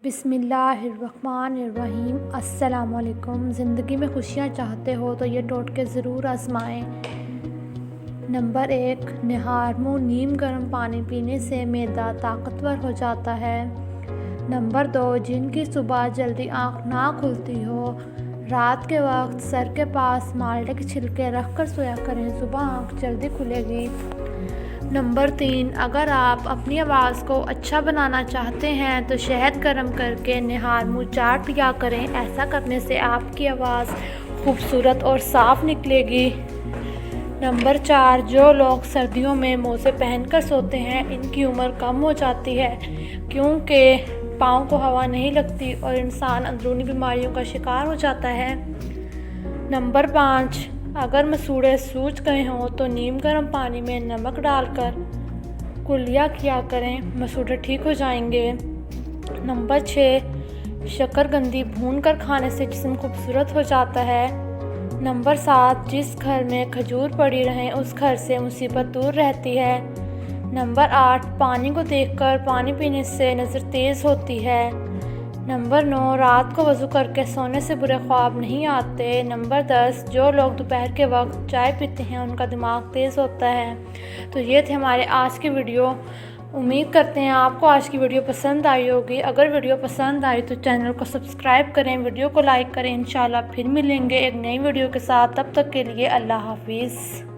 بسم اللہ الرحمن الرحیم۔ السلام علیکم۔ زندگی میں خوشیاں چاہتے ہو تو یہ ٹوٹکے ضرور آزمائیں۔ نمبر 1، نہار منہ نیم گرم پانی پینے سے معدہ طاقتور ہو جاتا ہے۔ نمبر 2، جن کی صبح جلدی آنکھ نہ کھلتی ہو، رات کے وقت سر کے پاس مالٹے کے چھلکے رکھ کر سویا کریں، صبح آنکھ جلدی کھلے گی۔ نمبر 3، اگر آپ اپنی آواز کو اچھا بنانا چاہتے ہیں تو شہد گرم کر کے نہار منہ چاٹ لیا کریں، ایسا کرنے سے آپ کی آواز خوبصورت اور صاف نکلے گی۔ نمبر 4، جو لوگ سردیوں میں موزے پہن کر سوتے ہیں ان کی عمر کم ہو جاتی ہے، کیونکہ پاؤں کو ہوا نہیں لگتی اور انسان اندرونی بیماریوں کا شکار ہو جاتا ہے۔ نمبر 5، اگر مسوڑھے سوج گئے ہوں تو نیم گرم پانی میں نمک ڈال کر کلیا کیا کریں، مسوڑھے ٹھیک ہو جائیں گے۔ نمبر 6، شکرکندی بھون کر کھانے سے جسم خوبصورت ہو جاتا ہے۔ نمبر 7، جس گھر میں کھجور پڑی رہیں اس گھر سے مصیبت دور رہتی ہے۔ نمبر 8، پانی کو دیکھ کر پانی پینے سے نظر تیز ہوتی ہے۔ نمبر 9، رات کو وضو کر کے سونے سے برے خواب نہیں آتے۔ نمبر 10، جو لوگ دوپہر کے وقت چائے پیتے ہیں ان کا دماغ تیز ہوتا ہے۔ تو یہ تھے ہمارے آج کی ویڈیو۔ امید کرتے ہیں آپ کو آج کی ویڈیو پسند آئی ہوگی۔ اگر ویڈیو پسند آئی تو چینل کو سبسکرائب کریں، ویڈیو کو لائک کریں۔ انشاءاللہ پھر ملیں گے ایک نئی ویڈیو کے ساتھ، تب تک کے لیے اللہ حافظ۔